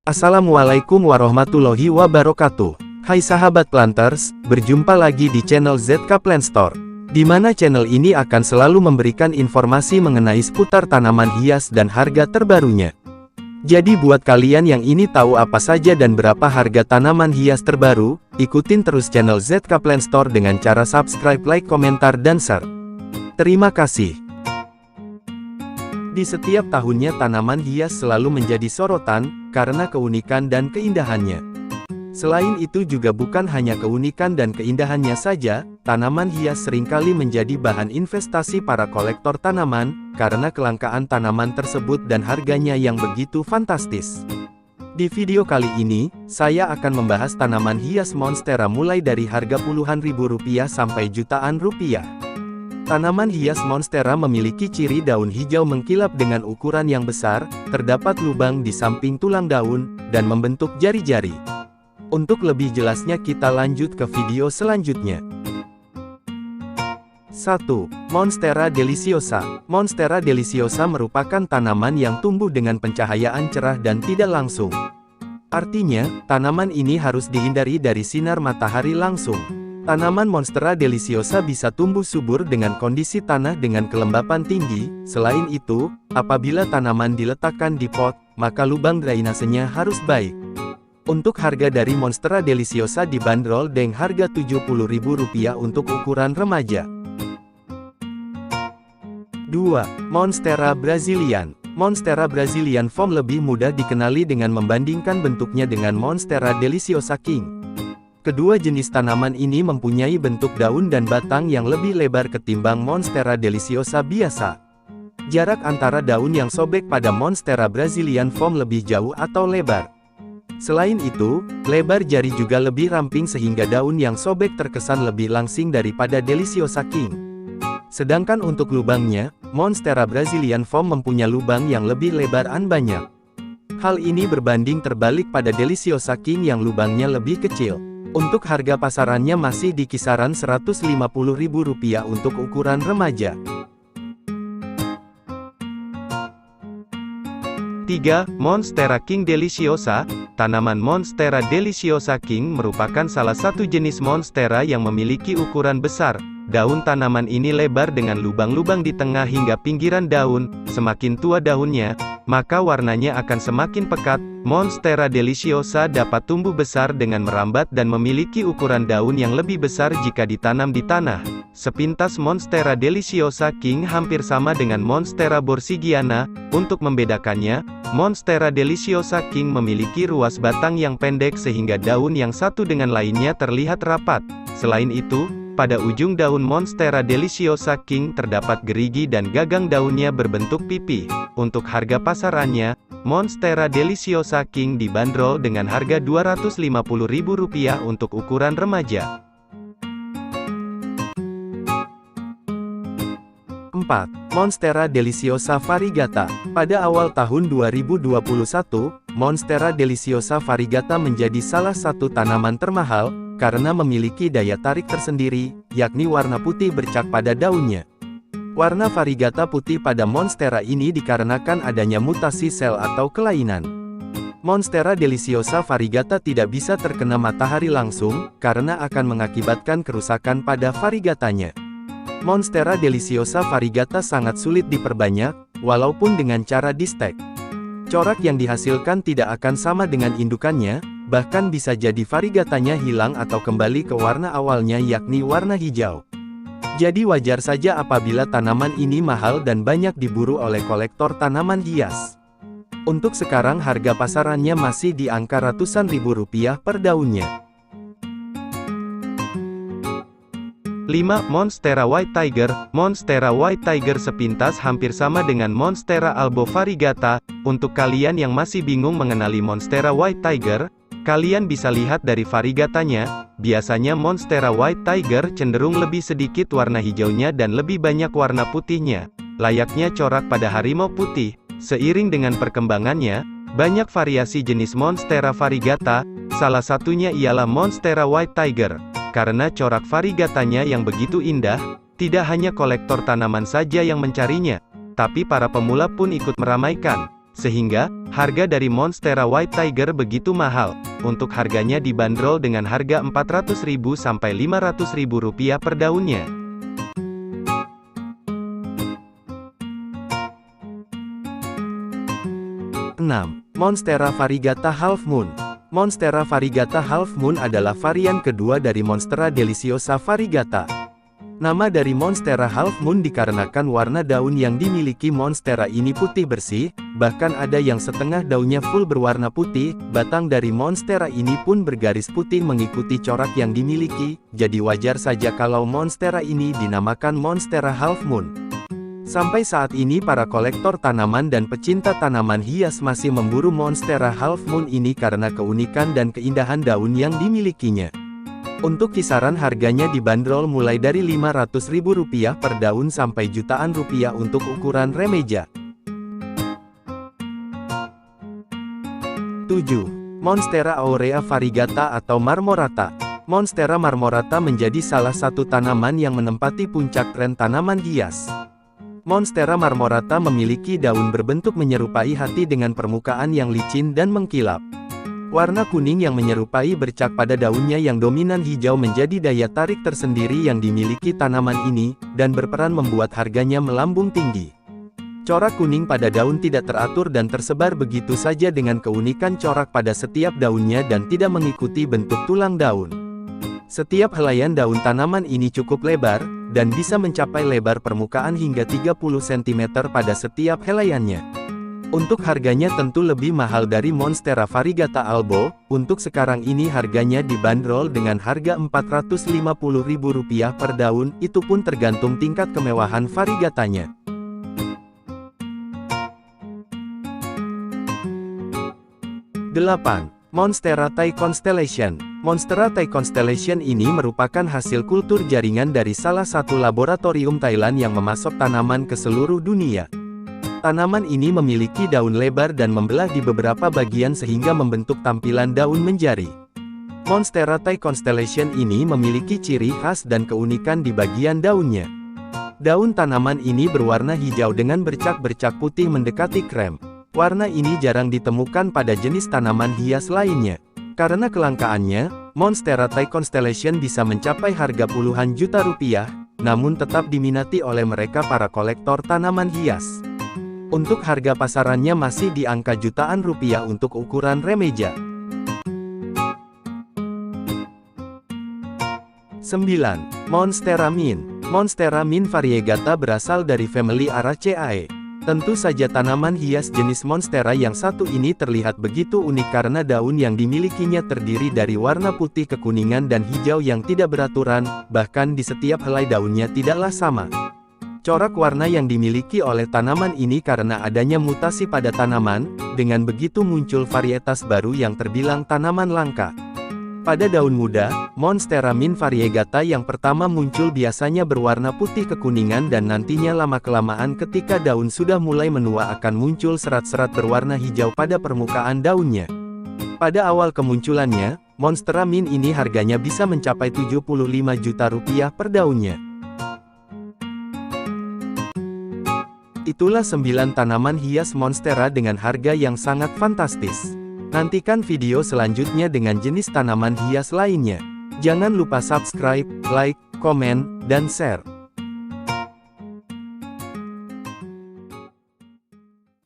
Assalamualaikum warahmatullahi wabarakatuh. Hai sahabat planters, berjumpa lagi di channel ZK Plant Store, di mana channel ini akan selalu memberikan informasi mengenai seputar tanaman hias dan harga terbarunya. Jadi buat kalian yang ini tahu apa saja dan berapa harga tanaman hias terbaru, ikutin terus channel ZK Plant Store dengan cara subscribe, like, komentar, dan share. Terima kasih. Di setiap tahunnya tanaman hias selalu menjadi sorotan, karena keunikan dan keindahannya. Selain itu juga bukan hanya keunikan dan keindahannya saja, tanaman hias seringkali menjadi bahan investasi para kolektor tanaman, karena kelangkaan tanaman tersebut dan harganya yang begitu fantastis. Di video kali ini, saya akan membahas tanaman hias monstera mulai dari harga puluhan ribu rupiah sampai jutaan rupiah. Tanaman hias monstera memiliki ciri daun hijau mengkilap dengan ukuran yang besar, terdapat lubang di samping tulang daun, dan membentuk jari-jari. Untuk lebih jelasnya kita lanjut ke video selanjutnya. 1. Monstera deliciosa. Monstera deliciosa merupakan tanaman yang tumbuh dengan pencahayaan cerah dan tidak langsung. Artinya, tanaman ini harus dihindari dari sinar matahari langsung. Tanaman Monstera deliciosa bisa tumbuh subur dengan kondisi tanah dengan kelembapan tinggi. Selain itu, apabila tanaman diletakkan di pot, maka lubang drainasenya harus baik. Untuk harga dari Monstera deliciosa dibanderol dengan harga Rp70.000 untuk ukuran remaja. 2. Monstera Brazilian. Monstera Brazilian form lebih mudah dikenali dengan membandingkan bentuknya dengan Monstera deliciosa King. Kedua jenis tanaman ini mempunyai bentuk daun dan batang yang lebih lebar ketimbang Monstera deliciosa biasa. Jarak antara daun yang sobek pada Monstera Brazilian form lebih jauh atau lebar. Selain itu, lebar jari juga lebih ramping sehingga daun yang sobek terkesan lebih langsing daripada deliciosa King. Sedangkan untuk lubangnya, Monstera Brazilian form mempunyai lubang yang lebih lebar dan banyak. Hal ini berbanding terbalik pada deliciosa King yang lubangnya lebih kecil. Untuk harga pasarannya masih di kisaran Rp150.000 untuk ukuran remaja. 3. Monstera King deliciosa. Tanaman Monstera deliciosa King merupakan salah satu jenis monstera yang memiliki ukuran besar. Daun tanaman ini lebar dengan lubang-lubang di tengah hingga pinggiran daun. Semakin tua daunnya, maka warnanya akan semakin pekat. Monstera deliciosa dapat tumbuh besar dengan merambat dan memiliki ukuran daun yang lebih besar jika ditanam di tanah. Sepintas Monstera deliciosa King hampir sama dengan Monstera borsigiana. Untuk membedakannya, Monstera deliciosa King memiliki ruas batang yang pendek sehingga daun yang satu dengan lainnya terlihat rapat. Selain itu, pada ujung daun Monstera deliciosa King terdapat gerigi dan gagang daunnya berbentuk pipih. Untuk harga pasarannya, Monstera deliciosa King dibanderol dengan harga Rp250.000 untuk ukuran remaja. 4. Monstera deliciosa variegata. Pada awal tahun 2021, Monstera deliciosa variegata menjadi salah satu tanaman termahal, karena memiliki daya tarik tersendiri, yakni warna putih bercak pada daunnya. Warna variegata putih pada Monstera ini dikarenakan adanya mutasi sel atau kelainan. Monstera deliciosa variegata tidak bisa terkena matahari langsung, karena akan mengakibatkan kerusakan pada variegatanya. Monstera deliciosa variegata sangat sulit diperbanyak, walaupun dengan cara di-stek. Corak yang dihasilkan tidak akan sama dengan indukannya, bahkan bisa jadi variegatanya hilang atau kembali ke warna awalnya yakni warna hijau. Jadi wajar saja apabila tanaman ini mahal dan banyak diburu oleh kolektor tanaman hias. Untuk sekarang harga pasarannya masih di angka ratusan ribu rupiah per daunnya. 5. Monstera White Tiger. Monstera White Tiger sepintas hampir sama dengan Monstera albo variegata. Untuk kalian yang masih bingung mengenali Monstera White Tiger, kalian bisa lihat dari variegatanya. Biasanya Monstera White Tiger cenderung lebih sedikit warna hijaunya dan lebih banyak warna putihnya. Layaknya corak pada harimau putih. Seiring dengan perkembangannya, banyak variasi jenis Monstera variegata, salah satunya ialah Monstera White Tiger. Karena corak variegatanya yang begitu indah, tidak hanya kolektor tanaman saja yang mencarinya, tapi para pemula pun ikut meramaikan. Sehingga, harga dari Monstera White Tiger begitu mahal. Untuk harganya dibanderol dengan harga Rp400.000 sampai Rp500.000 per daunnya. Monstera Variegata Half Moon. Monstera Variegata Half Moon adalah varian kedua dari Monstera Deliciosa Variegata. Nama dari Monstera Half Moon dikarenakan warna daun yang dimiliki Monstera ini putih bersih, bahkan ada yang setengah daunnya full berwarna putih. Batang dari Monstera ini pun bergaris putih mengikuti corak yang dimiliki, jadi wajar saja kalau Monstera ini dinamakan Monstera Half Moon. Sampai saat ini para kolektor tanaman dan pecinta tanaman hias masih memburu Monstera Half Moon ini karena keunikan dan keindahan daun yang dimilikinya. Untuk kisaran harganya dibanderol mulai dari Rp500.000 per daun sampai jutaan rupiah untuk ukuran remeja. 7. Monstera Aurea Variegata atau Marmorata. Monstera Marmorata menjadi salah satu tanaman yang menempati puncak tren tanaman hias. Monstera Marmorata memiliki daun berbentuk menyerupai hati dengan permukaan yang licin dan mengkilap. Warna kuning yang menyerupai bercak pada daunnya yang dominan hijau menjadi daya tarik tersendiri yang dimiliki tanaman ini, dan berperan membuat harganya melambung tinggi. Corak kuning pada daun tidak teratur dan tersebar begitu saja dengan keunikan corak pada setiap daunnya dan tidak mengikuti bentuk tulang daun. Setiap helaian daun tanaman ini cukup lebar, dan bisa mencapai lebar permukaan hingga 30 cm pada setiap helaiannya. Untuk harganya tentu lebih mahal dari Monstera Variegata Albo. Untuk sekarang ini harganya dibanderol dengan harga Rp450.000 per daun, itu pun tergantung tingkat kemewahan variegatanya. 8. Monstera Thai Constellation. Monstera Thai Constellation ini merupakan hasil kultur jaringan dari salah satu laboratorium Thailand yang memasok tanaman ke seluruh dunia. Tanaman ini memiliki daun lebar dan membelah di beberapa bagian sehingga membentuk tampilan daun menjari. Monstera Thai Constellation ini memiliki ciri khas dan keunikan di bagian daunnya. Daun tanaman ini berwarna hijau dengan bercak-bercak putih mendekati krem. Warna ini jarang ditemukan pada jenis tanaman hias lainnya. Karena kelangkaannya, Monstera Thai Constellation bisa mencapai harga puluhan juta rupiah, namun tetap diminati oleh mereka para kolektor tanaman hias. Untuk harga pasarannya masih di angka jutaan rupiah untuk ukuran remeja. 9. Monstera Mint. Monstera Mint Variegata berasal dari famili Araceae. Tentu saja tanaman hias jenis Monstera yang satu ini terlihat begitu unik karena daun yang dimilikinya terdiri dari warna putih kekuningan dan hijau yang tidak beraturan, bahkan di setiap helai daunnya tidaklah sama. Corak warna yang dimiliki oleh tanaman ini karena adanya mutasi pada tanaman, dengan begitu muncul varietas baru yang terbilang tanaman langka. Pada daun muda, Monstera Mint Variegata yang pertama muncul biasanya berwarna putih kekuningan dan nantinya lama-kelamaan ketika daun sudah mulai menua akan muncul serat-serat berwarna hijau pada permukaan daunnya. Pada awal kemunculannya, Monstera Mint ini harganya bisa mencapai Rp75 juta per daunnya. Itulah 9 tanaman hias Monstera dengan harga yang sangat fantastis. Nantikan video selanjutnya dengan jenis tanaman hias lainnya. Jangan lupa subscribe, like, komen, dan share.